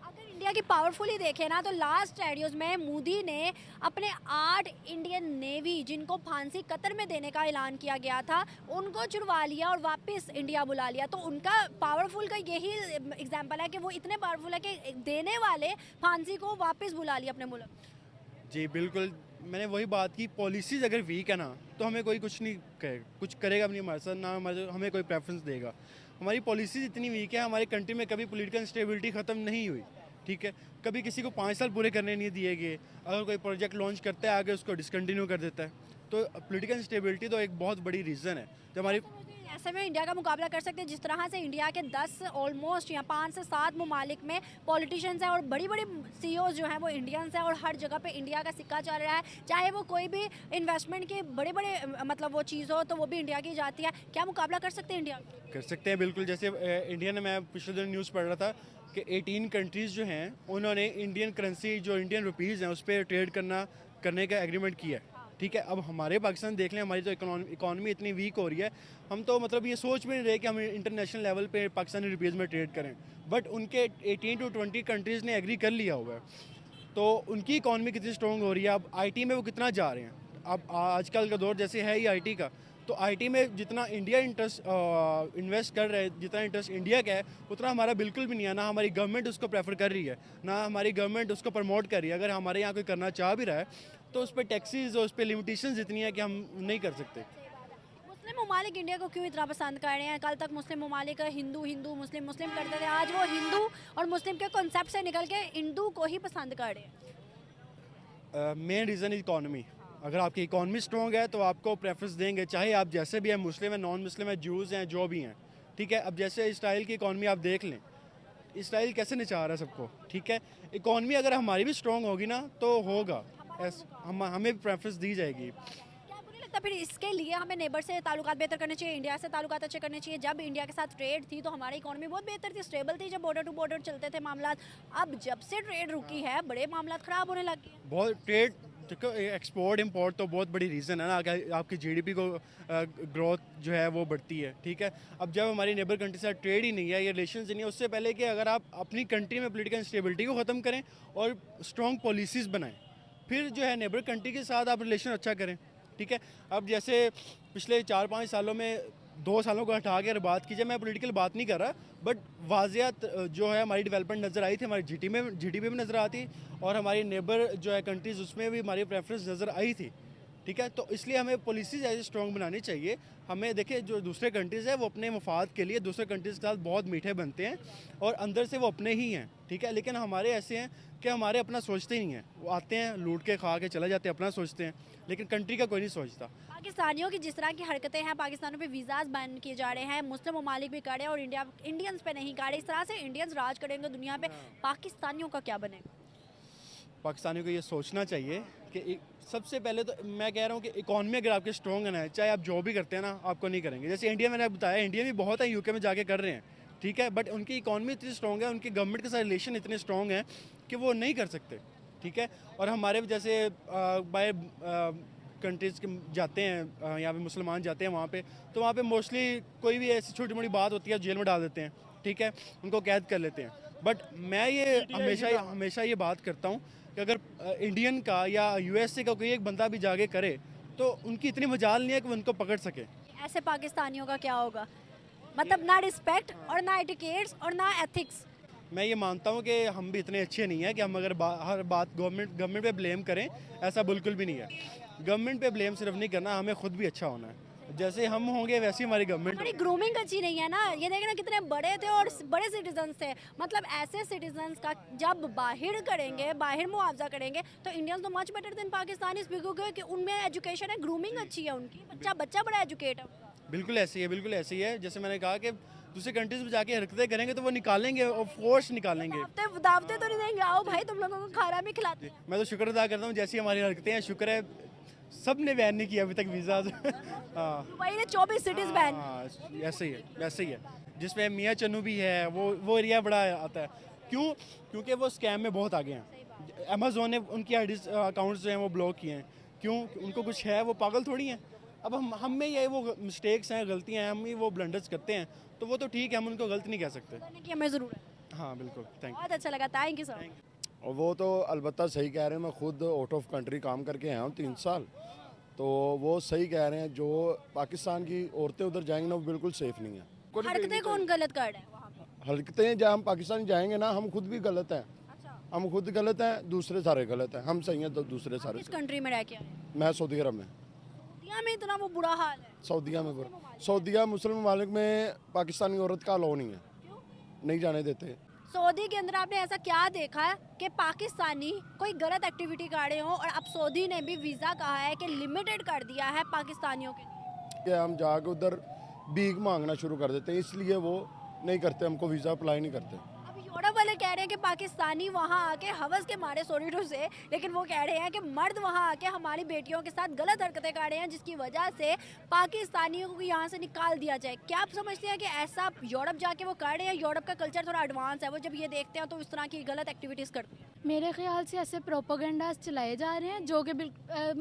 अगर इंडिया की पावरफुल ही देखें ना, तो लास्ट रेडियोज में मोदी ने अपने 8 इंडियन नेवी जिनको फांसी कतर में देने का ऐलान किया गया था, उनको छुड़वा लिया और वापस इंडिया बुला लिया। तो उनका पावरफुल का यही एग्जाम्पल है कि वो इतने पावरफुल है कि देने वाले फांसी को वापस बुला लिया अपने मुल्क। जी बिल्कुल, मैंने वही बात की, पॉलिसीज़ अगर वीक है ना तो हमें कोई कुछ नहीं करेगा, कुछ करेगा भी नहीं हमारे साथ, ना हमें कोई प्रेफरेंस देगा। हमारी पॉलिसीज़ इतनी वीक है, हमारी कंट्री में कभी पॉलिटिकल स्टेबिलिटी ख़त्म नहीं हुई। ठीक है, कभी किसी को 5 साल पूरे करने नहीं दिए गए, अगर कोई प्रोजेक्ट लॉन्च करता है आगे उसको डिसकंटिन्यू कर देता है। तो पॉलिटिकल स्टेबिलिटी तो एक बहुत बड़ी रीज़न है जो हमारी। ऐसे में इंडिया का मुकाबला कर सकते हैं जिस तरह से इंडिया के 10 ऑलमोस्ट या 5 से 7 ममालिक में पॉलिटिशियंस हैं और बड़ी बड़ी सीईओज जो हैं वो इंडियंस हैं और हर जगह पे इंडिया का सिक्का चल रहा है। चाहे वो कोई भी इन्वेस्टमेंट के बड़े बड़े मतलब वो चीज़ हो तो वो भी इंडिया की जाती है। क्या मुकाबला कर सकते हैं इंडिया? कर सकते हैं बिल्कुल। जैसे इंडिया ने, मैं पिछले दिन न्यूज़ पढ़ रहा था कि 18 कंट्रीज़ जो हैं उन्होंने इंडियन करेंसी जो इंडियन रुपीज़ हैं उस पर ट्रेड करने का एग्रीमेंट किया है। ठीक है, अब हमारे पाकिस्तान देख लें, हमारी तो इकॉनमी इतनी वीक हो रही है, हम तो मतलब ये सोच भी नहीं रहे कि हम इंटरनेशनल लेवल पे पाकिस्तानी रुपीज़ में ट्रेड करें। बट उनके 18 to 20 कंट्रीज़ ने एग्री कर लिया हुआ है, तो उनकी इकॉनमी कितनी स्ट्रॉन्ग हो रही है। अब आईटी में वो कितना जा रहे हैं। अब आजकल का दौर जैसे है ही आईटी का, तो आईटी में जितना इंडिया इन्वेस्ट कर रहा है, जितना इंटरेस्ट इंडिया का है उतना हमारा बिल्कुल भी नहीं है। ना हमारी गवर्नमेंट उसको प्रेफर कर रही है, ना हमारी गवर्नमेंट उसको प्रमोट कर रही है। अगर हमारे यहाँ कोई करना चाह भी रहा है तो उस पर टैक्सीज और उस पर लिमिटेशंस इतनी है कि हम नहीं कर सकते। मुस्लिम ममालिक इंडिया को क्यों इतना पसंद कर रहे हैं? कल तक मुस्लिम ममालिक हिंदू हिंदू मुस्लिम मुस्लिम करते थे, आज वो हिंदू और मुस्लिम के कॉन्सेप्ट से निकल के हिंदू को ही पसंद कर रहे हैं। Main reason economy. अगर आपकी इकॉनमी स्ट्रॉन्ग है तो आपको प्रेफरेंस देंगे, चाहे आप जैसे भी हैं, मुस्लिम हैं, नॉन मुस्लिम हैं, जूज़ हैं, जो भी हैं। ठीक है, अब जैसे इसराइल की इकॉनमी आप देख लें, इसराइल कैसे नचा रहा है सबको। ठीक है, इकॉनमी अगर हमारी भी स्ट्रॉन्ग होगी ना तो होगा, हमें भी प्रेफरेंस दी जाएगी। क्या आपको नहीं लगता फिर इसके लिए हमें नेबर से ताल्लुकात बेहतर करने चाहिए, इंडिया से ताल्लुकात अच्छे करने चाहिए? जब इंडिया के साथ ट्रेड थी तो हमारी इकॉनमी बहुत बेहतर थी, स्टेबल थी, जब बॉर्डर टू बॉर्डर चलते थे मामला। अब जब से ट्रेड रुकी है बड़े मामला ख़राब होने लग गए। बहुत ट्रेड, एक्सपोर्ट इंपोर्ट तो बहुत बड़ी रीज़न है ना, आपकी जीडीपी को ग्रोथ जो है वो बढ़ती है। ठीक है, अब जब हमारी नेबर कंट्री से ट्रेड ही नहीं है, ये रिलेशन नहीं है, उससे पहले कि अगर आप अपनी कंट्री में पॉलिटिकल इंस्टेबिलिटी को ख़त्म करें और स्ट्रॉन्ग पॉलिसीज़ बनाएं, फिर जो है नेबर कंट्री के साथ आप रिलेशन अच्छा करें। ठीक है, अब जैसे पिछले 4-5 सालों में 2 सालों को हटा के अगर बात की जाए, मैं पॉलिटिकल बात नहीं कर रहा, बट वाजियात जो है हमारी डेवलपमेंट नज़र आई थी, हमारी जीडीपी में नज़र आती, और हमारी नेबर जो है कंट्रीज़ उसमें भी हमारी प्रेफरेंस नज़र आई थी। ठीक है, तो इसलिए हमें पॉलिसीज़ ऐसे स्ट्रॉन्ग बनानी चाहिए। हमें देखिए, जो दूसरे कंट्रीज़ हैं वो अपने मफाद के लिए दूसरे कंट्रीज़ के साथ बहुत मीठे बनते हैं और अंदर से वो अपने ही हैं। ठीक है, लेकिन हमारे ऐसे हैं कि हमारे अपना सोचते ही नहीं हैं। वो आते हैं, लूट के खा के चले जाते हैं, अपना सोचते हैं, लेकिन कंट्री का कोई नहीं सोचता। पाकिस्तानियों की जिस तरह की हरकतें हैं, पाकिस्तानों पे वीज़ाज बैन किए जा रहे हैं, मुस्लिम ममालिक भी कर रहे हैं और इंडियंस पे नहीं कर रहे। इस तरह से इंडियंस राज करेंगे दुनिया पे, पाकिस्तानियों का क्या बनेगा? पाकिस्तानियों को ये सोचना चाहिए कि सबसे पहले तो मैं कह रहा हूँ कि इकॉनमी अगर आपके स्ट्रॉन्ग है ना, चाहे आप जो भी करते हैं ना, आपको नहीं करेंगे। जैसे इंडिया, मैंने बताया, इंडिया भी बहुत है, यूके में जाके कर रहे हैं। ठीक है, बट उनकी इकॉनमी इतनी स्ट्रॉन्ग है, उनकी गवर्नमेंट के साथ रिलेशन इतने स्ट्रॉन्ग हैं कि वो नहीं कर सकते। ठीक है, और हमारे जैसे बाय कंट्रीज़ के जाते हैं, यहाँ पे मुसलमान जाते हैं वहाँ पे, तो वहाँ पे मोस्टली कोई भी ऐसी छोटी मोटी बात होती है जेल में डाल देते हैं। ठीक है, उनको कैद कर लेते हैं। बट मैं ये हमेशा ये बात करता हूँ कि अगर इंडियन का या यूएसए का कोई एक बंदा भी जाके करे तो उनकी इतनी मजाल नहीं है कि वो उनको पकड़ सके। ऐसे पाकिस्तानियों का क्या होगा? मतलब ना रिस्पेक्ट और ना एटिकेट्स और ना एथिक्स। मैं ये मानता हूँ कि हम भी इतने अच्छे नहीं हैं कि हम अगर हर बात गवर्नमेंट पे ब्लेम करें, ऐसा बिल्कुल भी नहीं है। गवर्नमेंट पे ब्लेम सिर्फ नहीं करना, हमें खुद भी अच्छा होना है। जैसे हम होंगे वैसे हमारी गवर्नमेंट। हमारी ग्रूमिंग अच्छी नहीं है ना, ये देखना कितने बड़े थे और बड़े सिटीजन थे। मतलब ऐसे सिटीजन्स का जब बाहर करेंगे, बाहर मुआवजा करेंगे, तो इंडियंस तो मच बेटर देन पाकिस्तानी, क्योंकि उनमें एजुकेशन है, ग्रूमिंग अच्छी है उनकी, बच्चा बड़ा एजुकेट है। बिल्कुल ऐसी है। जैसे मैंने कहा कि दूसरी कंट्रीज में जाके हरकतें करेंगे तो वो निकालेंगे और फोर्स निकालेंगे। दावते तो नहीं देंगे, आओ भाई तुम लोगों को खाना भी खिलाते। मैं तो शुक्र अदा करता हूँ, जैसी हमारी हरकतें हैं, शुक्र है सब ने बैन नहीं किया अभी तक वीज़ा। हाँ, दुबई ने 24 सिटीज बैन। ऐसे ही है जिसमें मियाँ चन्नू भी है, वो एरिया बड़ा आता है। क्योंकि वो स्कैम में बहुत आगे हैं। अमेज़ोन ने उनकी अकाउंट्स जो हैं वो ब्लॉक किए हैं। क्यों? उनको कुछ है, वो पागल थोड़ी हैं। अब हम में ये वो मिस्टेक्स हैं, गलतियाँ हैं, हम ही वो ब्लंडर्स करते हैं, तो वो तो ठीक है, हम उनको गलत नहीं कह सकते। कि हमें ज़रूर है। हाँ बिल्कुल, थैंक यू। बहुत अच्छा लगा, थैंक यू सर। और वो तो अलबत्ता सही कह रहे हैं। मैं खुद आउट ऑफ कंट्री काम करके आया हूँ 3 साल, तो वो सही कह रहे हैं। जो पाकिस्तान की औरतें उधर जाएंगी ना, वो बिल्कुल सेफ नहीं है। हरकतें कौन गलत कर रहा है वहाँ पे? हरकतें जब हम पाकिस्तान जाएंगे ना, हम खुद भी गलत हैं। अच्छा। हम खुद गलत हैं, दूसरे सारे गलत हैं। हम सही हैं तो दूसरे सारे किस कंट्री में रह के आए? मैं सऊदी अरब में। सऊदीया में इतना वो बुरा हाल है? सऊदीया में सऊदीया मुस्लिम ममालिक में पाकिस्तानी औरत का अलाउ नहीं है, नहीं जाने देते। सऊदी के अंदर आपने ऐसा क्या देखा है कि पाकिस्तानी कोई गलत एक्टिविटी कर रहे हो और अब सऊदी ने भी वीज़ा कहा है कि लिमिटेड कर दिया है पाकिस्तानियों के लिए? कि हम जाके उधर भीख मांगना शुरू कर देते हैं, इसलिए वो नहीं करते, हमको वीज़ा अप्लाई नहीं करते। अब यूरोप वाले कह रहे हैं कि पाकिस्तानी वहाँ आके हवस के मारे, सॉरी टू से, लेकिन वो कह रहे हैं कि मर्द वहाँ आके हमारी बेटियों के साथ गलत हरकतें कर रहे हैं, जिसकी वजह से पाकिस्तानियों को यहाँ से निकाल दिया जाए। क्या आप समझते हैं कि ऐसा यूरोप जाके वो कर रहे हैं? यूरोप का कल्चर थोड़ा एडवांस है, वो जब ये देखते हैं तो इस तरह की गलत एक्टिविटीज़ करते हैं। मेरे ख्याल से ऐसे प्रोपोगंडास चलाए जा रहे हैं जो कि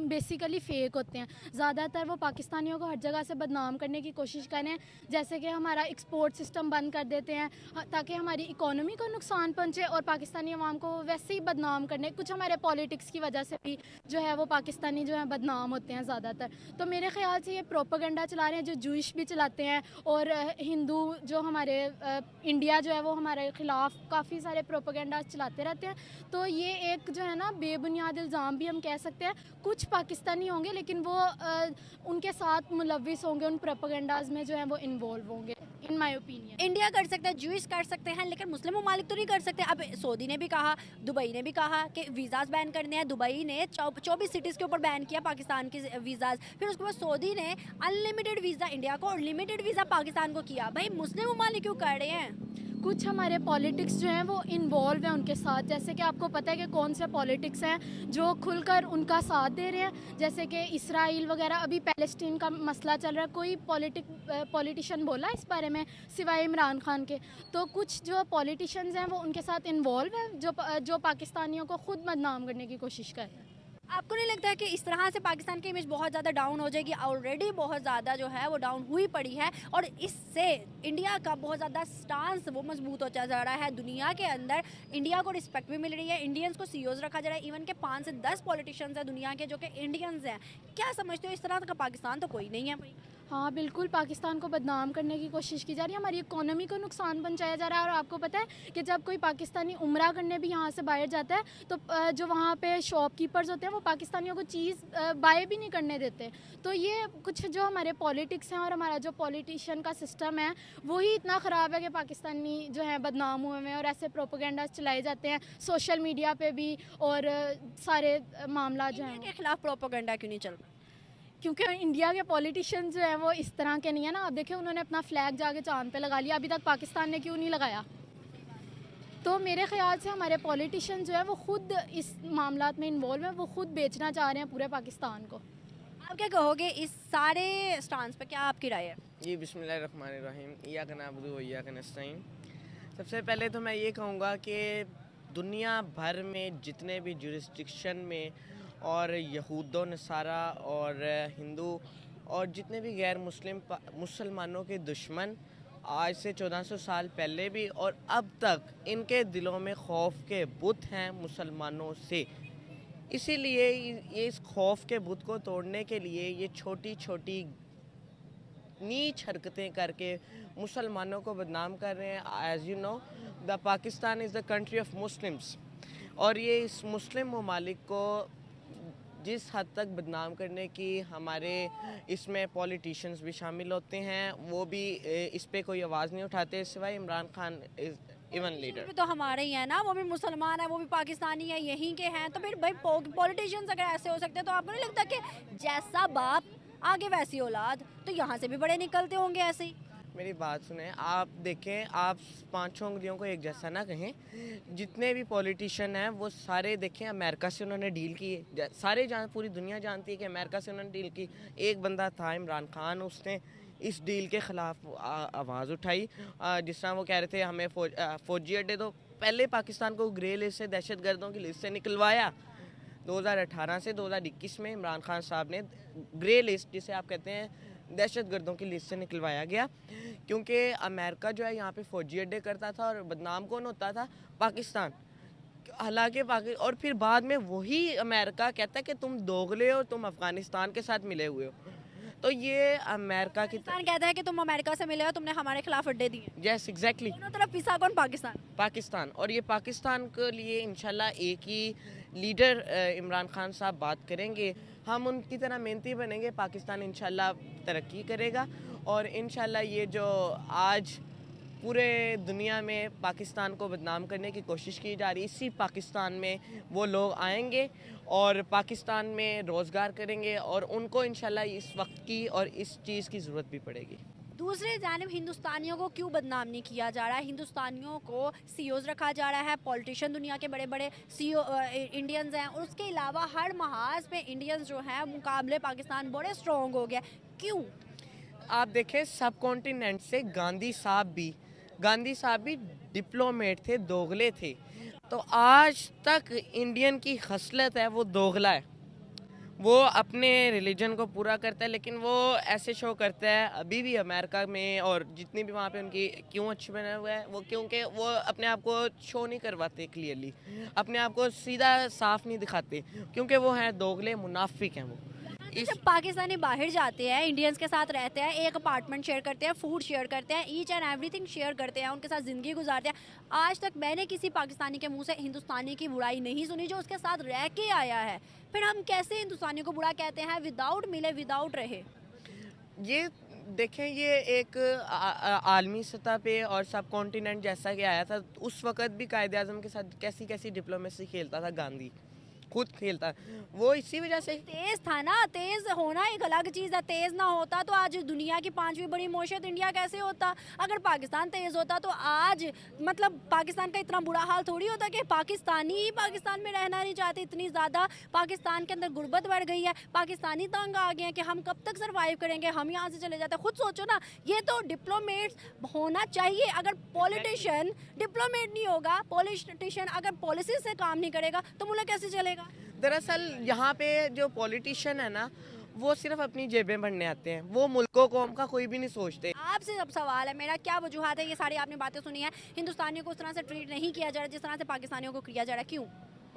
बेसिकली फ़ेक होते हैं। ज़्यादातर वो पाकिस्तानियों को हर जगह से बदनाम करने की कोशिश कर रहे हैं, जैसे कि हमारा एक्सपोर्ट सिस्टम बंद कर देते हैं ताकि हमारी इकोनॉमी को नुकसान पहुंचे, और पाकिस्तानी अवाम को वैसे ही बदनाम करने, कुछ हमारे पॉलिटिक्स की वजह से भी जो है वो पाकिस्तानी जो है बदनाम होते हैं ज़्यादातर। तो मेरे ख्याल से ये प्रोपोगंडा चला रहे हैं, जो जूइश भी चलाते हैं, और हिंदू जो हमारे इंडिया जो है वो हमारे ख़िलाफ़ काफ़ी सारे प्रोपोगंडास चलाते रहते हैं। तो ये एक जो है ना बेबुनियाद इल्ज़ाम भी हम कह सकते हैं। कुछ पाकिस्तानी होंगे लेकिन वो उनके साथ मुलविस होंगे, उन प्रोपेगेंडाज में जो है वो इन्वॉल्व होंगे, इन माय ओपिनियन। इंडिया कर सकता है, जूइश कर सकते हैं, लेकिन मुस्लिम ममालिक तो नहीं कर सकते। अब सऊदी ने भी कहा, दुबई ने भी कहा कि वीज़ाज बैन करने हैं। दुबई ने 24 सिटीज़ के ऊपर बैन किया पाकिस्तान के वीज़ाज। फिर उसके बाद सऊदी ने अनलिमिटेड वीज़ा इंडिया को और लिमिटेड वीज़ा पाकिस्तान को किया। भाई मुस्लिम ममालिक क्यों कर रहे हैं? कुछ हमारे पॉलिटिक्स जो हैं वो इन्वॉल्व हैं उनके साथ, जैसे कि आपको पता है कि कौन से पॉलिटिक्स हैं जो खुलकर उनका साथ दे रहे हैं, जैसे कि इसराइल वगैरह। अभी पैलेस्टीन का मसला चल रहा है, कोई पॉलिटिशियन बोला इस बारे में सिवाय इमरान खान के? तो कुछ जो पॉलिटिशियंस हैं वो उनके साथ इन्वॉल्व हैं जो पाकिस्तानियों को खुद बदनाम करने की कोशिश कर रहे हैं। आपको नहीं लगता है कि इस तरह से पाकिस्तान की इमेज बहुत ज़्यादा डाउन हो जाएगी? ऑलरेडी बहुत ज़्यादा जो है वो डाउन हुई पड़ी है, और इससे इंडिया का बहुत ज़्यादा स्टांस वो मजबूत होता जा रहा है। दुनिया के अंदर इंडिया को रिस्पेक्ट भी मिल रही है, इंडियंस को सीईओज रखा जा रहा है, इवन के 5 से 10 पॉलिटिशियंस हैं दुनिया के जो कि इंडियंस हैं। क्या समझते हो, इस तरह का पाकिस्तान तो कोई नहीं है भाई? हाँ बिल्कुल, पाकिस्तान को बदनाम करने की कोशिश की जा रही है, हमारी इकोनॉमी को नुकसान पहुंचाया जा रहा है। और आपको पता है कि जब कोई पाकिस्तानी उम्रा करने भी यहाँ से बाहर जाता है तो जो वहाँ पे शॉपकीपर्स होते हैं वो पाकिस्तानियों को चीज़ बाय भी नहीं करने देते। तो ये कुछ जो हमारे पॉलिटिक्स हैं और हमारा जो पॉलिटिशियन का सिस्टम है वो ही इतना ख़राब है कि पाकिस्तानी जो है बदनाम हुए हैं और ऐसे प्रोपोगंडास चलाए जाते हैं सोशल मीडिया पे भी। और सारे मामला जो इंडिया हैं के खिलाफ प्रोपेगेंडा क्यों नहीं चल रहा? क्योंकि इंडिया के पॉलिटिशियन जो हैं वो इस तरह के नहीं है ना। आप देखें उन्होंने अपना फ्लैग जाके चांद पे लगा लिया, अभी तक पाकिस्तान ने क्यों नहीं लगाया? तो मेरे ख्याल से हमारे पॉलिटिशियन जो है वो खुद इस मामलात में इन्वॉल्व हैं, वो खुद बेचना चाह रहे हैं पूरे पाकिस्तान को। आप क्या कहोगे इस सारे स्टांस पे, क्या आपकी राय है? जी बिस्मिल्लाहिर्रहमानिर्रहीम, इय्याका नअबुदु व इय्याका नस्तईन। सबसे पहले तो मैं ये कहूँगा कि दुनिया भर में जितने भी जुरिस्डिक्शन में और यहूदो नसारा और हिंदू और जितने भी गैर मुसलमानों के दुश्मन आज से 1400 साल पहले भी और अब तक इनके दिलों में खौफ के बुत हैं मुसलमानों से। इसीलिए ये इस खौफ के बुत को तोड़ने के लिए ये छोटी छोटी नीच हरकतें करके मुसलमानों को बदनाम कर रहे हैं। As you know the Pakistan is the country of Muslims, और ये इस मुस्लिम ममालिक को जिस हद तक बदनाम करने की हमारे इसमें पॉलिटिशियंस भी शामिल होते हैं, वो भी इस पे कोई आवाज़ नहीं उठाते सिवाय इमरान खान इवन लीडर। भी तो हमारे ही है ना, वो भी मुसलमान है, वो भी पाकिस्तानी है, यहीं के हैं। तो फिर भाई पॉलिटिशियंस अगर ऐसे हो सकते हैं तो आपको नहीं लगता कि जैसा बाप आगे वैसी औलाद, तो यहाँ से भी बड़े निकलते होंगे ऐसे ही? मेरी बात सुने, आप देखें, आप पाँचों उंगलियों को एक जैसा ना कहें। जितने भी पॉलिटिशियन हैं वो सारे देखें अमेरिका से उन्होंने डील की है, सारे पूरी दुनिया जानती है कि अमेरिका से उन्होंने डील की। एक बंदा था इमरान खान, उसने इस डील के ख़िलाफ़ आवाज़ उठाई। जिस तरह वो कह रहे थे हमें फौजी अड्डे दो, पहले पाकिस्तान को ग्रे लिस्ट से, दहशत गर्दों की लिस्ट से निकलवाया। 2018 से 2021 में इमरान खान साहब ने ग्रे लिस्ट, जिसे आप कहते हैं दहशत गर्दों की लिस्ट से निकलवाया गया, क्योंकि अमेरिका जो है यहाँ पे फौजी अड्डे करता था और बदनाम कौन होता था? पाकिस्तान। हालांकि और फिर बाद में वही अमेरिका कहता है कि तुम दोगले हो, तुम अफ़गानिस्तान के साथ मिले हुए हो। तो ये अमेरिका की पाकिस्तान कहता है कि तुम अमेरिका से मिले हो, तुमने हमारे खिलाफ अड्डे दिए। यस एग्जैक्टली, दोनों तरफ पिसा कौन? पाकिस्तान। और ये पाकिस्तान के लिए इंशाल्लाह एक ही लीडर इमरान खान साहब बात करेंगे, हम उनकी तरह मेहनती बनेंगे, पाकिस्तान इंशाल्लाह तरक्की करेगा। और इंशाल्लाह ये जो आज पूरे दुनिया में पाकिस्तान को बदनाम करने की कोशिश की जा रही है, इसी पाकिस्तान में वो लोग आएंगे और पाकिस्तान में रोज़गार करेंगे और उनको इंशाल्लाह इस वक्त की और इस चीज़ की ज़रूरत भी पड़ेगी। दूसरी जानिब हिंदुस्तानियों को क्यों बदनाम नहीं किया जा रहा है? हिंदुस्तानियों को सीईओज रखा जा रहा है, पॉलिटिशियन दुनिया के बड़े बड़े सीईओ इंडियंस हैं, और उसके अलावा हर महाज पे इंडियंस जो हैं मुकाबले पाकिस्तान बड़े स्ट्रॉन्ग हो गया। क्यों? आप देखें सब कॉन्टिनेंट से गांधी साहब भी डिप्लोमेट थे, दोगले थे। तो आज तक इंडियन की खसलत है वो दोगला है, वो अपने रिलीजन को पूरा करता है, लेकिन वो ऐसे शो करता है अभी भी अमेरिका में और जितनी भी वहाँ पे उनकी क्यों अच्छे बने हुए हैं वो, क्योंकि वो अपने आप को शो नहीं करवाते क्लियरली, अपने आप को सीधा साफ नहीं दिखाते, क्योंकि वो हैं दोगले, मुनाफिक हैं वो। जब पाकिस्तानी बाहर जाते हैं, इंडियंस के साथ रहते हैं, एक अपार्टमेंट शेयर करते हैं, फूड शेयर करते हैं, ईच एंड एवरीथिंग शेयर करते हैं, उनके साथ ज़िंदगी गुजारते हैं। आज तक मैंने किसी पाकिस्तानी के मुंह से हिंदुस्तानी की बुराई नहीं सुनी जो उसके साथ रह के आया है। फिर हम कैसे हिंदुस्तानी को बुरा कहते हैं? विदाउट मिले, विदाउट रहे। ये देखें, ये एक आलमी सतह पे और सब कॉन्टिनेंट जैसा कि आया था, उस वक़्त भी कायदे आज़म के साथ कैसी कैसी डिप्लोमेसी खेलता था, गांधी खुद खेलता, वो इसी वजह से तेज था ना। तेज होना एक अलग चीज़ है, तेज ना होता तो आज दुनिया की 5वीं बड़ी मौशियत इंडिया कैसे होता? अगर पाकिस्तान तेज होता तो आज मतलब पाकिस्तान का इतना बुरा हाल थोड़ी होता कि पाकिस्तानी ही पाकिस्तान में रहना नहीं चाहते। इतनी ज़्यादा पाकिस्तान के अंदर गुर्बत बढ़ गई है, पाकिस्तानी तंग आ गए हैं कि हम कब तक सर्वाइव करेंगे, हम यहाँ से चले जाते हैं। खुद सोचो ना, ये तो डिप्लोमेट्स होना चाहिए। अगर पॉलिटिशियन डिप्लोमेट नहीं होगा, पॉलिटिशियन अगर पॉलिसी से काम नहीं करेगा तो मुल्क कैसे चलेगा? दरअसल यहाँ पे जो पॉलिटिशियन है ना, वो सिर्फ अपनी जेबें भरने आते हैं, वो मुल्कों कौम का कोई भी नहीं सोचते। आपसे अब सवाल है मेरा, क्या वजूहत है? ये सारी आपने बातें सुनी है, हिंदुस्तानियों को उस तरह से ट्रीट नहीं किया जा रहा जिस तरह से पाकिस्तानियों को किया जा रहा है, क्यों?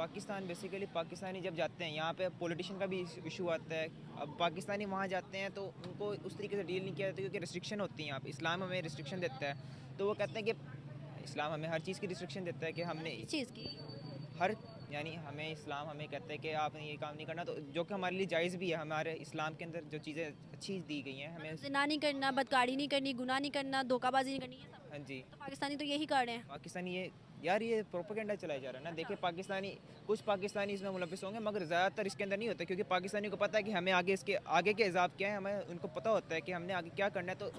पाकिस्तान बेसिकली पाकिस्तानी जब जाते हैं यहाँ पे पॉलिटिशियन का भी इशू आता है। अब पाकिस्तानी वहाँ जाते हैं तो उनको उस तरीके से डील नहीं किया जाता क्योंकि रिस्ट्रिक्शन होती है यहाँ पे। इस्लाम हमें रिस्ट्रिक्शन देता है, तो वो कहते हैं कि इस्लाम हमें हर चीज़ की रिस्ट्रिक्शन देता है कि हमने इस चीज़ की हर यानी हमें इस्लाम हमें कहता है कि आपने ये काम नहीं करना, तो जो कि हमारे लिए जायज़ भी है। हमारे इस्लाम के अंदर जो चीज़ें अच्छी दी गई हैं हमें। जिना नहीं करना, बदकारी नहीं करनी, गुनाह नहीं करना, धोखाबाजी नहीं करनी, ये सब। हाँ जी, तो पाकिस्तानी तो यही कर रहे हैं। पाकिस्तानी ये प्रोपेगेंडा चलाया जा रहा है ना। देखिए पाकिस्तानी, कुछ पाकिस्तानी इसमें मुलविस होंगे मगर ज़्यादातर इसके अंदर नहीं होता क्योंकि पाकिस्तानी को पता है कि हमें आगे के हिसाब क्या है, हमें उनको पता होता है कि हमने आगे क्या करना है। तो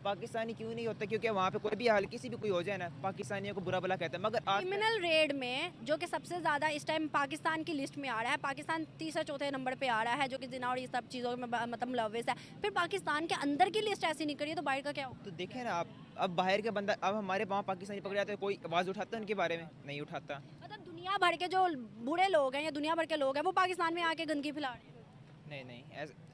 पाकिस्तानी क्यों नहीं होता क्योंकि वहाँ पे कोई भी हल्की सी भी कोई हो जाए ना, पाकिस्तानियों को बुरा भला कहता है। मगर आज क्रिमिनल रेड में जो कि सबसे ज़्यादा इस टाइम पाकिस्तान की लिस्ट में आ रहा है, पाकिस्तान तीसरे चौथे नंबर पे आ रहा है जो कि जिना और ये सब चीज़ों में मतलब मुलविस है। फिर पाकिस्तान के अंदर की लिस्ट ऐसी नहीं करी तो बाहर का क्या होगा? तो देखें ना आप, अब बाहर के बंदा, अब हमारे वहाँ पाकिस्तानी पकड़े जाते हैं, कोई आवाज़ उठाता है उनके बारे में? नहीं उठाता। मतलब दुनिया भर के जो बुरे लोग हैं या दुनिया भर के लोग हैं वो पाकिस्तान में आके गंदगी फैला रहे हैं। नहीं,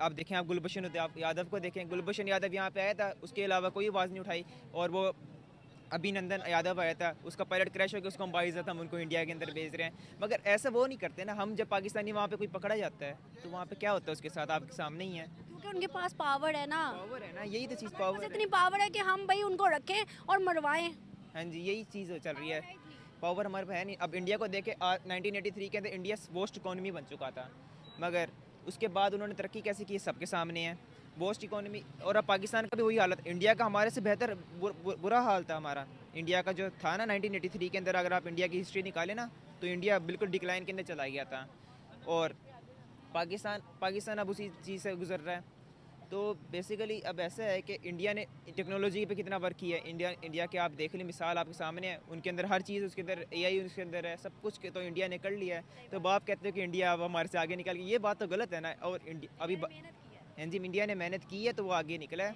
आप देखें, आप गुलभूषण यादव को देखें, गुलभूषण यादव यहाँ पे आया था, उसके अलावा कोई आवाज़ नहीं उठाई। और वो अभिनंदन यादव आया था, उसका पायलट क्रैश हो गया, उसको हम बाइज़्ज़त हम उनको इंडिया के अंदर भेज रहे हैं। मगर ऐसा वो नहीं करते ना। हम जब पाकिस्तानी वहाँ पे कोई पकड़ा जाता है तो वहाँ पे क्या होता है उसके साथ, आपके सामने ही है। क्योंकि उनके पास पावर है ना, पावर है ना, यही तो चीज़ बस पावर इतनी है। पावर है कि हम भाई उनको रखें और मरवाएं। हाँ जी, यही चीज़ चल रही है। पावर हमारे पे है नहीं। अब इंडिया को देखे, 1983 के अंदर इंडिया वोस्ट इकोनॉमी बन चुका था, मगर उसके बाद उन्होंने तरक्की कैसे की सबके सामने है। वोस्ट इकोनॉमी। और अब पाकिस्तान का भी वही हालत। इंडिया का हमारे से बेहतर बुरा हाल था हमारा। इंडिया का जो था ना 1983 के अंदर, अगर आप इंडिया की हिस्ट्री निकालें ना तो इंडिया बिल्कुल डिक्लाइन के अंदर चला गया था। और पाकिस्तान अब उसी चीज़ से गुजर रहा है। तो बेसिकली अब ऐसा है कि इंडिया ने टेक्नोलॉजी पे कितना वर्क किया है। इंडिया के आप देख लें, मिसाल आपके सामने है, उनके अंदर हर चीज़, उसके अंदर AI उसके अंदर है, सब कुछ तो इंडिया ने कर लिया है। तो आप कहते हो कि इंडिया अब हमारे से आगे निकल गई, ये बात तो गलत है ना। और अभी हाँ जी, इंडिया ने मेहनत की है तो वो आगे निकला है।